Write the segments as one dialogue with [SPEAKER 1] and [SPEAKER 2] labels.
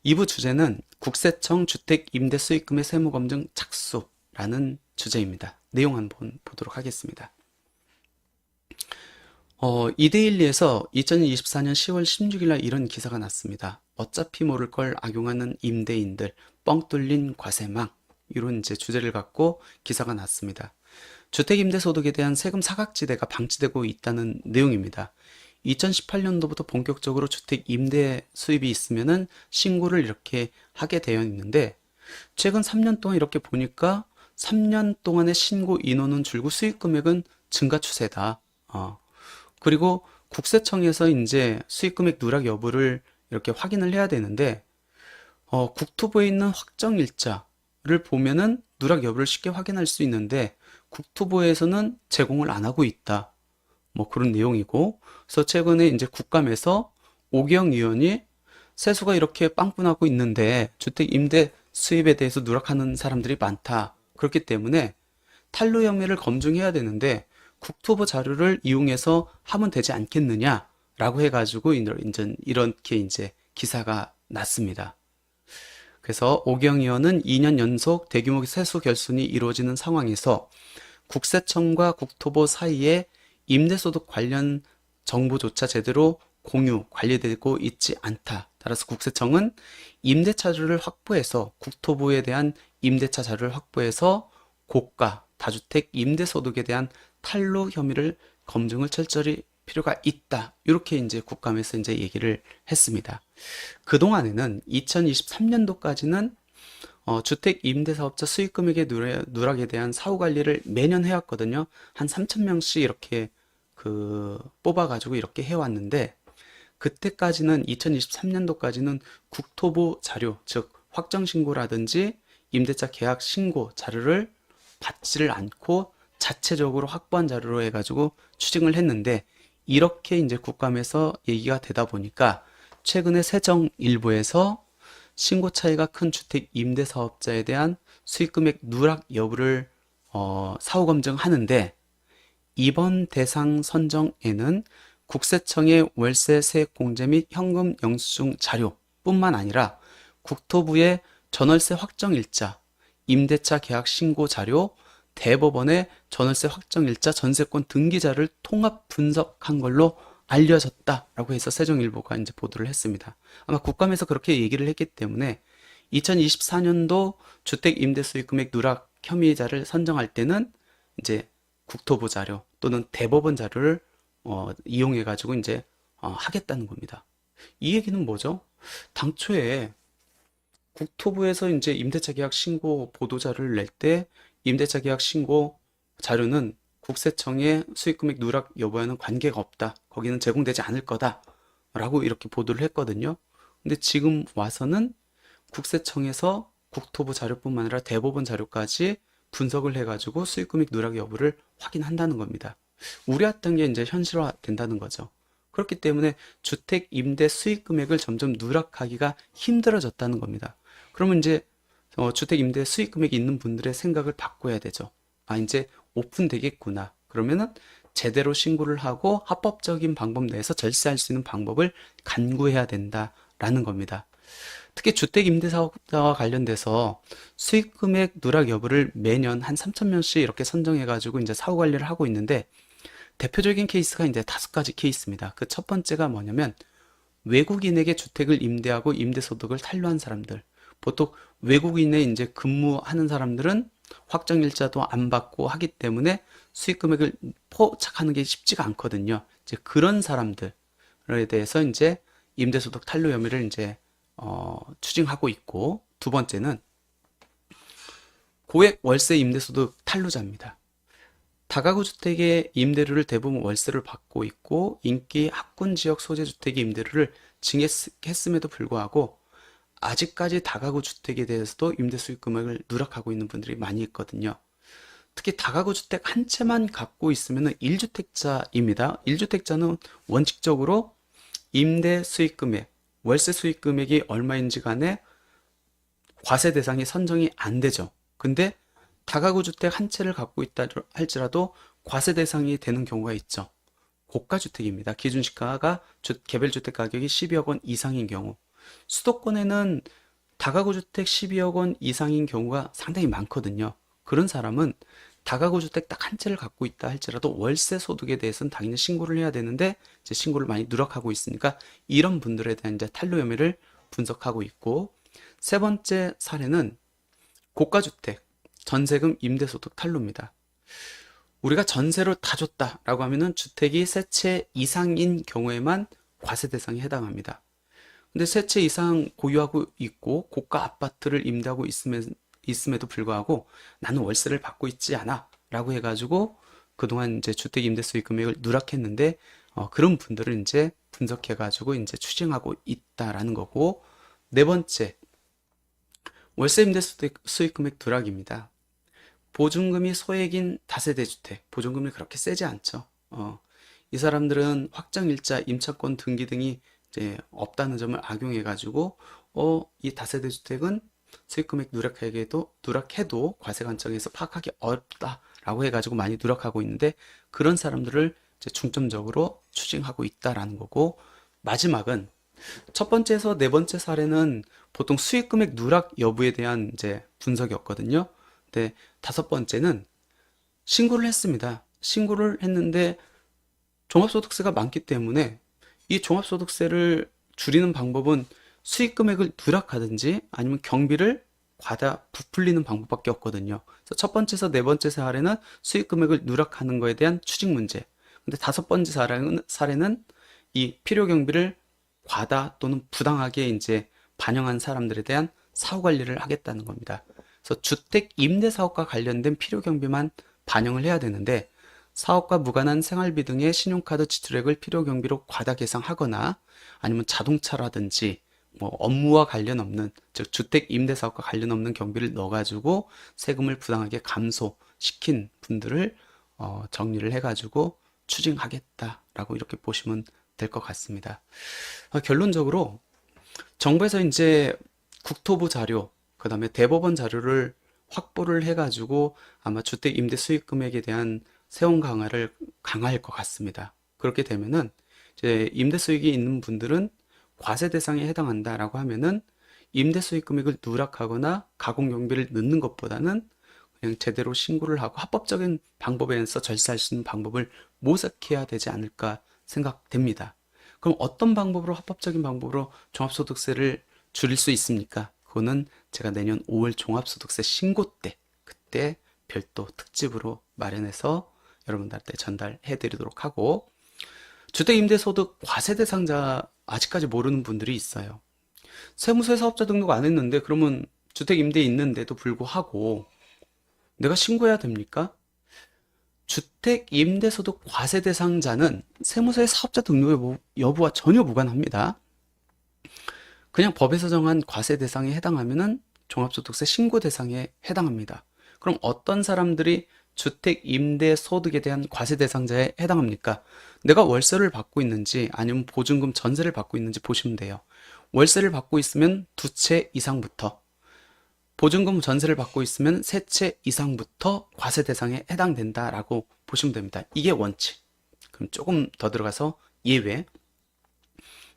[SPEAKER 1] 2부 주제는 국세청 주택임대수익금의 세무검증 착수라는 주제입니다. 내용 한번 보도록 하겠습니다. 이데일리에서 2024년 10월 16일 날 이런 기사가 났습니다. 어차피 모를 걸 악용하는 임대인들, 뻥 뚫린 과세망. 이런 이제 주제를 갖고 기사가 났습니다. 주택임대소득에 대한 세금 사각지대가 방치되고 있다는 내용입니다. 2018년도부터 본격적으로 주택임대 수입이 있으면은 신고를 이렇게 하게 되어 있는데, 최근 3년 동안 이렇게 보니까 3년 동안의 신고 인원은 줄고 수익 금액은 증가 추세다. 그리고 국세청에서 이제 수익 금액 누락 여부를 이렇게 확인을 해야 되는데, 국토부에 있는 확정 일자를 보면은 누락 여부를 쉽게 확인할 수 있는데, 국토부에서는 제공을 안 하고 있다. 뭐 그런 내용이고, 그래서 최근에 이제 국감에서 오기영 의원이 세수가 이렇게 빵꾸나고 있는데 주택 임대 수입에 대해서 누락하는 사람들이 많다. 그렇기 때문에 탈루 혐의를 검증해야 되는데 국토부 자료를 이용해서 하면 되지 않겠느냐라고 해가지고 이렇게 이제 기사가 났습니다. 그래서 오기영 의원은 2년 연속 대규모 세수 결손이 이루어지는 상황에서 국세청과 국토부 사이에 임대소득 관련 정보조차 제대로 공유, 관리되고 있지 않다. 따라서 국세청은 임대차 자료를 확보해서 국토부에 대한 임대차 자료를 확보해서 고가, 다주택 임대소득에 대한 탈루 혐의를 검증을 철저히 필요가 있다. 이렇게 이제 국감에서 이제 얘기를 했습니다. 그동안에는 2023년도까지는 주택 임대사업자 수익금액의 누락에 대한 사후 관리를 매년 해왔거든요. 한 3,000명씩 이렇게 뽑아가지고 이렇게 해왔는데, 그때까지는 2023년도까지는 국토부 자료, 즉 확정신고라든지 임대차 계약 신고 자료를 받지를 않고 자체적으로 확보한 자료로 해가지고 추징을 했는데, 이렇게 이제 국감에서 얘기가 되다 보니까 최근에 세정일부에서 신고 차이가 큰 주택 임대 사업자에 대한 수익금액 누락 여부를 사후 검증하는데, 이번 대상 선정에는 국세청의 월세 세액 공제 및 현금 영수증 자료뿐만 아니라 국토부의 전월세 확정일자, 임대차 계약 신고 자료, 대법원의 전월세 확정일자, 전세권 등기자를 통합 분석한 걸로 알려졌다라고 해서 세종일보가 이제 보도를 했습니다. 아마 국감에서 그렇게 얘기를 했기 때문에 2024년도 주택 임대 수익 금액 누락 혐의자를 선정할 때는 이제 국토부 자료 또는 대법원 자료를 이용해 가지고 이제 하겠다는 겁니다. 이 얘기는 뭐죠? 당초에 국토부에서 이제 임대차 계약 신고 보도자료를 낼 때 임대차 계약 신고 자료는 국세청의 수익금액 누락 여부와는 관계가 없다. 거기는 제공되지 않을 거다. 라고 이렇게 보도를 했거든요. 근데 지금 와서는 국세청에서 국토부 자료뿐만 아니라 대법원 자료까지 분석을 해가지고 수익금액 누락 여부를 확인한다는 겁니다. 우려했던 게 이제 현실화 된다는 거죠. 그렇기 때문에 주택 임대 수익 금액을 점점 누락하기가 힘들어졌다는 겁니다. 그러면 이제 주택 임대 수익 금액이 있는 분들의 생각을 바꿔야 되죠. 아, 이제 오픈되겠구나. 그러면은 제대로 신고를 하고 합법적인 방법 내에서 절세할 수 있는 방법을 간구해야 된다라는 겁니다. 특히 주택 임대 사업자와 관련돼서 수익 금액 누락 여부를 매년 한 3,000명씩 이렇게 선정해 가지고 이제 사후 관리를 하고 있는데, 대표적인 케이스가 이제 5가지 케이스입니다. 그 첫 번째가 뭐냐면 외국인에게 주택을 임대하고 임대소득을 탈루한 사람들. 보통 외국인에 이제 근무하는 사람들은 확정일자도 안 받고 하기 때문에 수익 금액을 포착하는 게 쉽지가 않거든요. 이제 그런 사람들에 대해서 이제 임대소득 탈루 혐의를 이제 추징하고 있고, 두 번째는 고액 월세 임대소득 탈루자입니다. 다가구 주택의 임대료를 대부분 월세를 받고 있고 인기 학군 지역 소재 주택의 임대료를 증액했음에도 불구하고 아직까지 다가구 주택에 대해서도 임대 수익 금액을 누락하고 있는 분들이 많이 있거든요. 특히 다가구 주택 한 채만 갖고 있으면 1주택자입니다. 1주택자는 원칙적으로 임대 수익 금액, 월세 수익 금액이 얼마인지 간에 과세 대상이 선정이 안 되죠. 근데 다가구 주택 한 채를 갖고 있다 할지라도 과세 대상이 되는 경우가 있죠. 고가 주택입니다. 기준시가가 개별 주택 가격이 12억 원 이상인 경우. 수도권에는 다가구 주택 12억 원 이상인 경우가 상당히 많거든요. 그런 사람은 다가구 주택 딱 한 채를 갖고 있다 할지라도 월세 소득에 대해서는 당연히 신고를 해야 되는데 이제 신고를 많이 누락하고 있으니까 이런 분들에 대한 이제 탄로 혐의를 분석하고 있고, 세 번째 사례는 고가주택 전세금 임대소득 탄로입니다. 우리가 전세로 다 줬다라고 하면은 주택이 세 채 이상인 경우에만 과세 대상에 해당합니다. 근데 세 채 이상 보유하고 있고 고가 아파트를 임대하고 있음에도 불구하고 나는 월세를 받고 있지 않아 라고 해가지고 그동안 이제 주택 임대 수익 금액을 누락했는데, 그런 분들을 이제 분석해가지고 이제 추징하고 있다라는 거고, 네 번째 월세 임대 수익 금액 누락입니다. 보증금이 소액인 다세대 주택, 보증금이 그렇게 세지 않죠. 이 사람들은 확정일자, 임차권 등기 등이 이제 없다는 점을 악용해가지고, 이 다세대 주택은 수익금액 누락해도 과세 관점에서 파악하기 어렵다라고 해가지고 많이 누락하고 있는데, 그런 사람들을 이제 중점적으로 추징하고 있다라는 거고, 마지막은 첫 번째에서 네 번째 사례는 보통 수익금액 누락 여부에 대한 이제 분석이었거든요. 근데 다섯 번째는 신고를 했습니다. 신고를 했는데 종합소득세가 많기 때문에 이 종합소득세를 줄이는 방법은 수익금액을 누락하든지 아니면 경비를 과다 부풀리는 방법밖에 없거든요. 그래서 첫 번째에서 네 번째 사례는 수익금액을 누락하는 거에 대한 추징 문제. 근데 다섯 번째 사례는 이 필요 경비를 과다 또는 부당하게 이제 반영한 사람들에 대한 사후 관리를 하겠다는 겁니다. 그래서 주택 임대 사업과 관련된 필요 경비만 반영을 해야 되는데, 사업과 무관한 생활비 등의 신용카드 지출액을 필요 경비로 과다 계상하거나 아니면 자동차라든지 뭐 업무와 관련 없는, 즉 주택 임대 사업과 관련 없는 경비를 넣어가지고 세금을 부당하게 감소시킨 분들을 정리를 해가지고 추징하겠다라고 이렇게 보시면 될 것 같습니다. 결론적으로 정부에서 이제 국토부 자료, 그 다음에 대법원 자료를 확보를 해가지고 아마 주택 임대 수익 금액에 대한 세원 강화를 강화할 것 같습니다. 그렇게 되면은 이제 임대 수익이 있는 분들은 과세 대상에 해당한다라고 하면은 임대 수익 금액을 누락하거나 가공 경비를 넣는 것보다는 그냥 제대로 신고를 하고 합법적인 방법에서 절세할 수 있는 방법을 모색해야 되지 않을까 생각됩니다. 그럼 어떤 방법으로, 합법적인 방법으로 종합소득세를 줄일 수 있습니까? 그거는 제가 내년 5월 종합소득세 신고 때, 그때 별도 특집으로 마련해서 여러분들한테 전달해 드리도록 하고, 주택임대소득 과세 대상자 아직까지 모르는 분들이 있어요. 세무서에 사업자 등록 안 했는데 그러면 주택임대에 있는데도 불구하고 내가 신고해야 됩니까? 주택임대소득 과세 대상자는 세무서의 사업자 등록 여부와 전혀 무관합니다. 그냥 법에서 정한 과세 대상에 해당하면은 종합소득세 신고 대상에 해당합니다. 그럼 어떤 사람들이 주택임대소득에 대한 과세 대상자에 해당합니까? 내가 월세를 받고 있는지 아니면 보증금 전세를 받고 있는지 보시면 돼요. 월세를 받고 있으면 두 채 이상부터, 보증금 전세를 받고 있으면 세 채 이상부터 과세 대상에 해당된다라고 보시면 됩니다. 이게 원칙. 그럼 조금 더 들어가서 예외.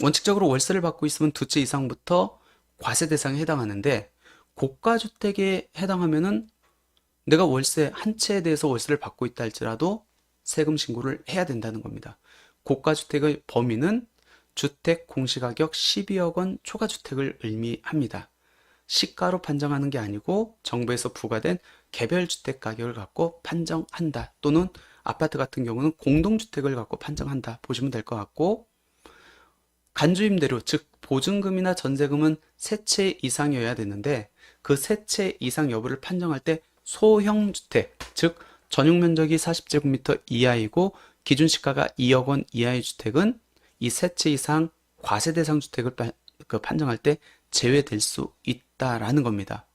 [SPEAKER 1] 원칙적으로 월세를 받고 있으면 두 채 이상부터 과세 대상에 해당하는데, 고가주택에 해당하면은 내가 월세 한 채에 대해서 월세를 받고 있다 할지라도 세금 신고를 해야 된다는 겁니다. 고가주택의 범위는 주택 공시가격 12억 원 초과주택을 의미합니다. 시가로 판정하는 게 아니고 정부에서 부과된 개별주택 가격을 갖고 판정한다, 또는 아파트 같은 경우는 공동주택을 갖고 판정한다 보시면 될 것 같고, 간주임대료, 즉 보증금이나 전세금은 세 채 이상이어야 되는데 그 세 채 이상 여부를 판정할 때 소형주택, 즉 전용면적이 40제곱미터 이하이고 기준시가가 2억 원 이하의 주택은 이 세 채 이상 과세 대상 주택을 판정할 때 제외될 수 있다라는 겁니다.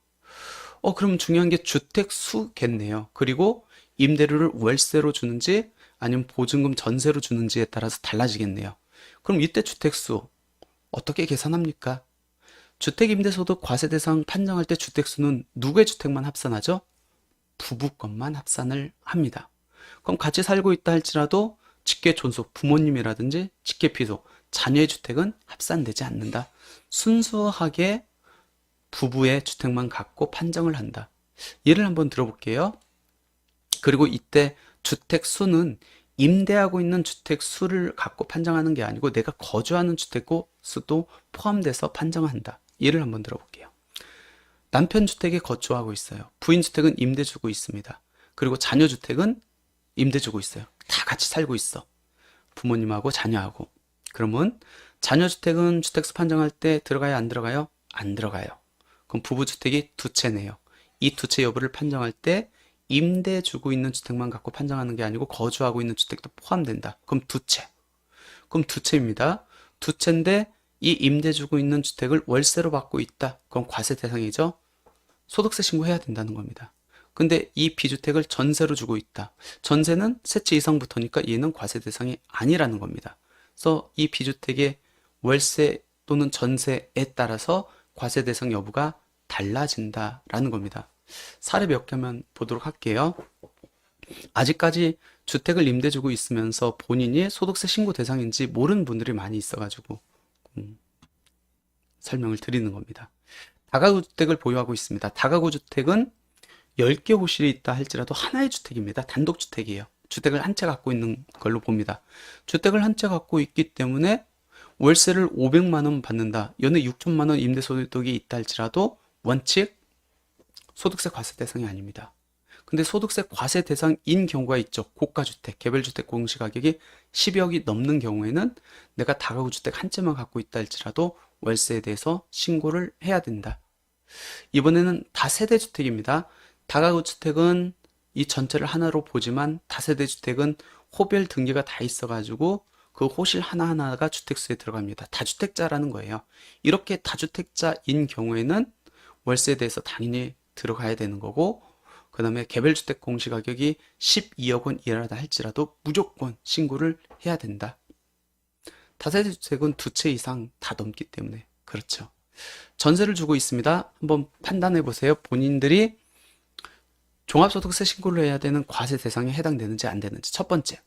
[SPEAKER 1] 그럼 중요한 게 주택 수겠네요. 그리고 임대료를 월세로 주는지 아니면 보증금 전세로 주는지에 따라서 달라지겠네요. 그럼 이때 주택수 어떻게 계산합니까? 주택임대소득 과세 대상 판정할 때 주택수는 누구의 주택만 합산하죠? 부부 것만 합산을 합니다. 그럼 같이 살고 있다 할지라도 직계 존속, 부모님이라든지 직계 피속, 자녀의 주택은 합산되지 않는다. 순수하게 부부의 주택만 갖고 판정을 한다. 예를 한번 들어볼게요. 그리고 이때 주택 수는 임대하고 있는 주택 수를 갖고 판정하는 게 아니고 내가 거주하는 주택 수도 포함돼서 판정한다. 예를 한번 들어볼게요. 남편 주택에 거주하고 있어요. 부인 주택은 임대 주고 있습니다. 그리고 자녀 주택은 임대 주고 있어요. 다 같이 살고 있어. 부모님하고 자녀하고. 그러면 자녀 주택은 주택수 판정할 때 들어가요, 안 들어가요? 안 들어가요. 그럼 부부 주택이 두 채네요. 이 두 채 여부를 판정할 때 임대 주고 있는 주택만 갖고 판정하는 게 아니고 거주하고 있는 주택도 포함된다. 그럼 두 채. 그럼 두 채입니다. 두 채인데 이 임대 주고 있는 주택을 월세로 받고 있다. 그럼 과세 대상이죠. 소득세 신고해야 된다는 겁니다. 근데 이 비주택을 전세로 주고 있다. 전세는 세 채 이상부터니까 얘는 과세 대상이 아니라는 겁니다. 그래서 이 비주택의 월세 또는 전세에 따라서 과세 대상 여부가 달라진다라는 겁니다. 사례 몇 개만 보도록 할게요. 아직까지 주택을 임대 주고 있으면서 본인이 소득세 신고 대상인지 모르는 분들이 많이 있어가지고 설명을 드리는 겁니다. 다가구 주택을 보유하고 있습니다. 다가구 주택은 10개 호실이 있다 할지라도 하나의 주택입니다. 단독주택이에요. 주택을 한 채 갖고 있는 걸로 봅니다. 주택을 한 채 갖고 있기 때문에 월세를 500만 원 받는다. 연에 6천만 원 임대소득이 있다 할지라도 원칙 소득세 과세 대상이 아닙니다. 근데 소득세 과세 대상인 경우가 있죠. 고가주택, 개별주택 공시가격이 10억이 넘는 경우에는 내가 다가구 주택 한 채만 갖고 있다 할지라도 월세에 대해서 신고를 해야 된다. 이번에는 다세대 주택입니다. 다가구 주택은 이 전체를 하나로 보지만 다세대 주택은 호별 등기가 다 있어가지고 그 호실 하나하나가 주택수에 들어갑니다. 다주택자라는 거예요. 이렇게 다주택자인 경우에는 월세에 대해서 당연히 들어가야 되는 거고, 그 다음에 개별주택 공시가격이 12억 원 이하다 할지라도 무조건 신고를 해야 된다. 다세대 주택은 두 채 이상 다 넘기 때문에 그렇죠. 전세를 주고 있습니다. 한번 판단해 보세요. 본인들이 종합소득세 신고를 해야 되는 과세 대상에 해당되는지 안 되는지. 첫 번째,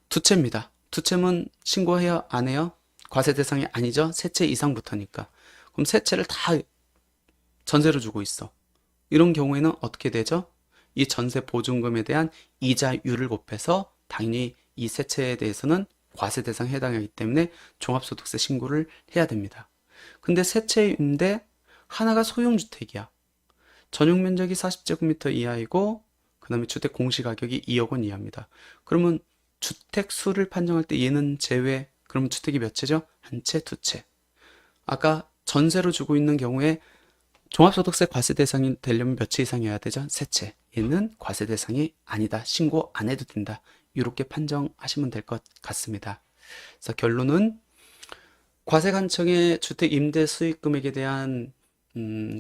[SPEAKER 1] 두 채입니다. 두 채면 신고해요? 안 해요? 과세 대상이 아니죠? 세 채 이상부터니까. 그럼 세 채를 다 전세로 주고 있어. 이런 경우에는 어떻게 되죠? 이 전세 보증금에 대한 이자율을 곱해서 당연히 이 세 채에 대해서는 과세 대상에 해당하기 때문에 종합소득세 신고를 해야 됩니다. 근데 세 채인데 하나가 소형주택이야. 전용 면적이 40제곱미터 이하이고 그 다음에 주택 공시가격이 2억 원 이하입니다. 그러면 주택 수를 판정할 때 얘는 제외. 그러면 주택이 몇 채죠? 한 채, 두 채. 아까 전세로 주고 있는 경우에 종합소득세 과세 대상이 되려면 몇 채 이상이어야 되죠? 세 채. 얘는 과세 대상이 아니다. 신고 안 해도 된다. 이렇게 판정하시면 될 것 같습니다. 그래서 결론은 과세관청의 주택 임대 수익 금액에 대한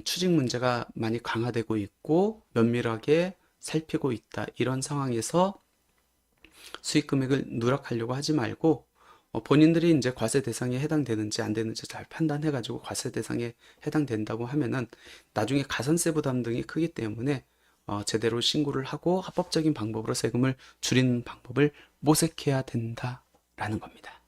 [SPEAKER 1] 추징 문제가 많이 강화되고 있고 면밀하게 살피고 있다. 이런 상황에서 수익 금액을 누락하려고 하지 말고 본인들이 이제 과세 대상에 해당되는지 안 되는지 잘 판단해 가지고 과세 대상에 해당된다고 하면은 나중에 가산세 부담 등이 크기 때문에 제대로 신고를 하고 합법적인 방법으로 세금을 줄이는 방법을 모색해야 된다라는 겁니다.